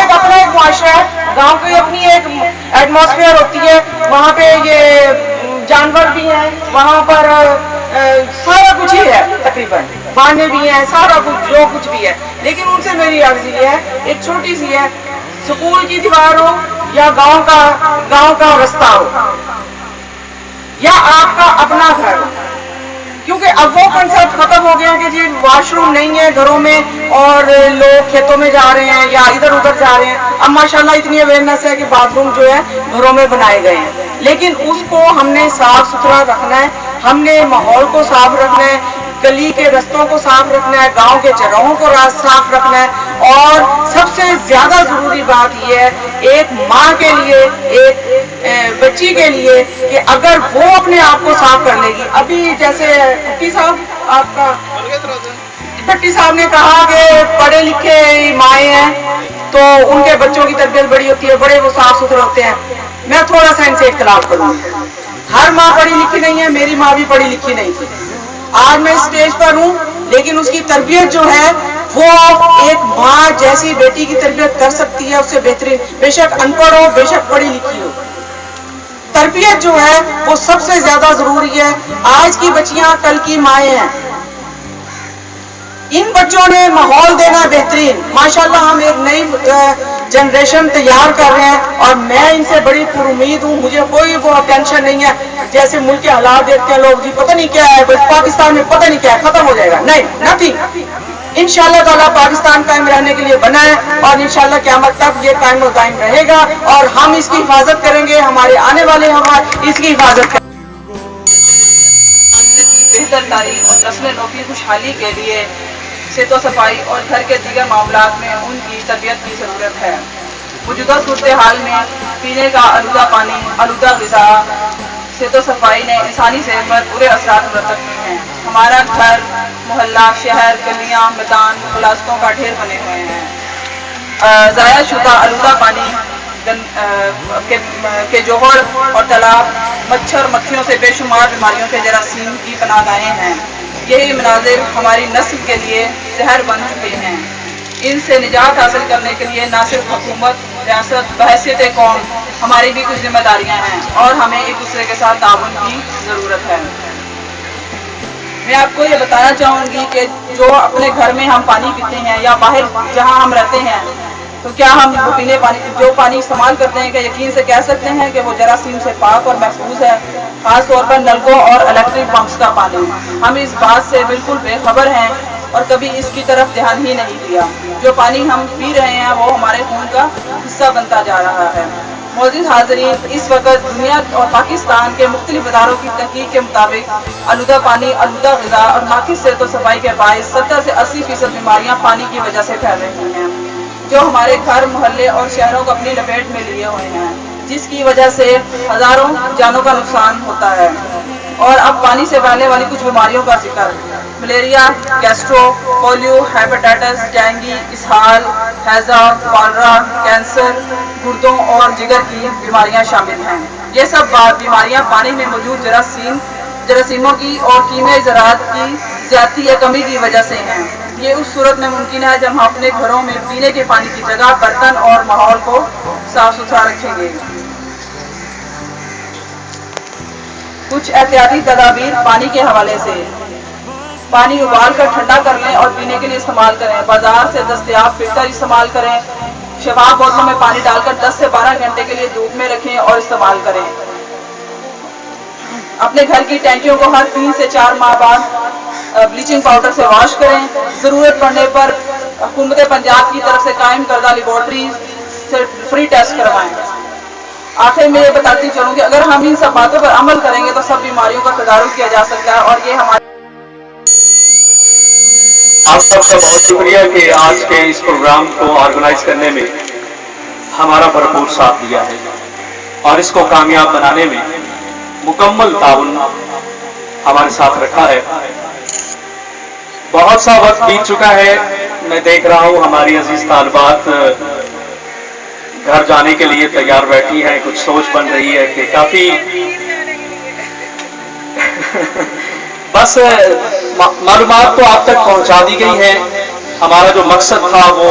ایک اپنا ایک معاشرہ ہے، گاؤں کی اپنی ایک ایٹماسفیئر ہوتی ہے، وہاں پہ یہ جانور بھی ہیں، وہاں پر سارا کچھ ہی ہے، تقریباً بانے بھی ہیں، سارا کچھ جو کچھ بھی ہے. لیکن ان سے میری عرض یہ ہے، ایک چھوٹی سی ہے، سکول کی دیوار ہو یا گاؤں کا رستہ ہو یا آپ کا اپنا گھر ہو، کیونکہ اب وہ کنسپٹ ختم ہو گیا کہ جی واش روم نہیں ہے گھروں میں اور لوگ کھیتوں میں جا رہے ہیں یا ادھر ادھر جا رہے ہیں. اب ماشاءاللہ اتنی اویئرنیس ہے کہ باتھ روم جو ہے گھروں میں بنائے گئے ہیں، لیکن اس کو ہم نے صاف ستھرا رکھنا ہے، ہم نے ماحول کو صاف رکھنا ہے، گلی کے رستوں کو صاف رکھنا ہے، گاؤں کے چوراہوں کو صاف رکھنا ہے. اور سب سے زیادہ ضروری بات یہ ہے ایک ماں کے لیے، ایک بچی کے لیے، کہ اگر وہ اپنے آپ کو صاف کر لے گی. ابھی جیسے بھٹی صاحب آپ کا بھٹی صاحب نے کہا کہ پڑھے لکھے مائیں ہیں تو ان کے بچوں کی تربیت بڑی ہوتی ہے، بڑے وہ صاف ستھرے ہوتے ہیں. میں تھوڑا سا ان سے اختلاف کروں گا. ہر ماں پڑھی لکھی نہیں ہے، میری ماں بھی پڑھی لکھی نہیں تھی. آج میں اسٹیج پر ہوں، لیکن اس کی تربیت جو ہے وہ ایک ماں جیسی بیٹی کی تربیت کر سکتی ہے، اس سے بہترین، بے شک ان پڑھ ہو، بے شک پڑھی لکھی ہو، تربیت جو ہے وہ سب سے زیادہ ضروری ہے. آج کی بچیاں کل کی مائیں ہیں. ان بچوں نے ماحول دینا بہترین. ماشاءاللہ ہم ایک نئی جنریشن تیار کر رہے ہیں اور میں ان سے بڑی پر امید ہوں. مجھے کوئی وہ ٹینشن نہیں ہے جیسے ملک کے حالات دیکھتے ہیں لوگ، جی پتہ نہیں کیا ہے پاکستان میں، پتہ نہیں کیا ہے، ختم ہو جائے گا. نہیں، نتھنگ. انشاءاللہ تعالیٰ پاکستان قائم رہنے کے لیے بنا ہے اور انشاءاللہ قیامت تک یہ قائم و دائم رہے گا اور ہم اس کی حفاظت کریں گے، ہمارے آنے والے ہمارے اس کی حفاظت کریں گے. بہتر تعلیم اور نسل نو کی خوشحالی کے لیے صحت و صفائی اور گھر کے دیگر معاملات میں ان کی تربیت کی ضرورت ہے. موجودہ صورتحال میں پینے کا آلودہ پانی، آلودہ غذا، صحت و صفائی نے انسانی صحت پر برے اثرات مرتب کیے ہیں. ہمارا گھر، محلہ، شہر، گلیاں، میدان ملازمتوں کا ڈھیر بنے ہوئے ہیں. ضائع شدہ آلودہ پانی کے جوہر اور تالاب مچھر مکھیوں سے بے شمار بیماریوں کے جراثیم کی پناہ گاہیں ہیں. یہی مناظر ہماری نسل کے لیے زہر بن چکے ہیں. ان سے نجات حاصل کرنے کے لیے نہ صرف حکومت، ریاست، بحیثیت قوم ہماری بھی کچھ ذمہ داریاں ہیں اور ہمیں ایک دوسرے کے ساتھ تعاون کی ضرورت ہے. میں آپ کو یہ بتانا چاہوں گی کہ جو اپنے گھر میں ہم پانی پیتے ہیں یا باہر جہاں ہم رہتے ہیں، تو کیا ہم وہ پینے پانی جو پانی استعمال کرتے ہیں کہ یقین سے کہہ سکتے ہیں کہ وہ جراثیم سے پاک اور محفوظ ہے؟ خاص طور پر نلکوں اور الیکٹرک پمپس کا پانی. ہم اس بات سے بالکل بے خبر ہیں اور کبھی اس کی طرف دھیان ہی نہیں دیا. جو پانی ہم پی رہے ہیں وہ ہمارے خون کا حصہ بنتا جا رہا ہے. معزز حاضرین، اس وقت دنیا اور پاکستان کے مختلف اداروں کی تحقیق کے مطابق آلودہ پانی، آلودہ غذا اور ناقص صحت و صفائی کے باعث 70 سے 80% بیماریاں پانی کی وجہ سے پھیل رہی ہیں، جو ہمارے گھر، محلے اور شہروں کو اپنی لپیٹ میں لیے ہوئے ہیں، جس کی وجہ سے ہزاروں جانوں کا نقصان ہوتا ہے. اور اب پانی سے پھیلنے والی کچھ بیماریوں کا ذکر: malaria, gastro, polio, hepatitis, dengue, اسہال، ہیضہ، کالرا، کینسر، گردوں اور جگر کی بیماریاں شامل ہیں. یہ سب بیماریاں پانی میں موجود جراثیموں کی اور کیمیائی ذرات کی زیادتی یا کمی کی وجہ سے ہیں. یہ اس صورت میں ممکن ہے جب ہم اپنے گھروں میں پینے کے پانی کی جگہ برتن اور ماحول کو صاف ستھرا رکھیں گے. کچھ احتیاطی تدابیر پانی کے حوالے سے: پانی ابال کر ٹھنڈا کر لیں اور پینے کے لیے استعمال کریں. بازار سے دستیاب فلٹر استعمال کریں. شفاف بوتلوں میں پانی ڈال کر 10 سے 12 گھنٹے کے لیے دھوپ میں رکھیں اور استعمال کریں. اپنے گھر کی ٹینکیوں کو ہر 3 سے 4 ماہ بعد بلیچنگ پاؤڈر سے واش کریں. ضرورت پڑنے پر حکومت پنجاب کی طرف سے قائم کردہ لیبارٹری سے فری ٹیسٹ کروائیں. آخر میں یہ بتاتی چلوں کہ اگر ہم ان سب باتوں پر عمل کریں گے تو سب بیماریوں کا تدارک کیا جا سکتا ہے اور یہ ہمارے. آپ سب کا بہت شکریہ کہ آج کے اس پروگرام کو آرگنائز کرنے میں ہمارا بھرپور ساتھ دیا ہے اور اس کو کامیاب بنانے میں مکمل تعاون ہمارے ساتھ رکھا ہے. بہت سا وقت بیت چکا ہے. میں دیکھ رہا ہوں ہماری عزیز طالبات گھر جانے کے لیے تیار بیٹھی ہیں. کچھ سوچ بن رہی ہے کہ کافی بس معلومات تو آپ تک پہنچا دی گئی ہیں. ہمارا جو مقصد تھا وہ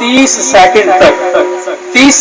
30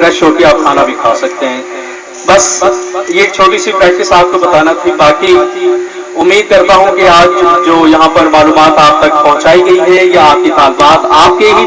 فریش ہو کے آپ کھانا بھی کھا سکتے ہیں. بس یہ ایک چھوٹی سی پریکٹس آپ کو بتانا تھی. باقی امید کرتا ہوں کہ آج جو یہاں پر معلومات آپ تک پہنچائی گئی ہے یا آپ کی طالبات آپ کے ہی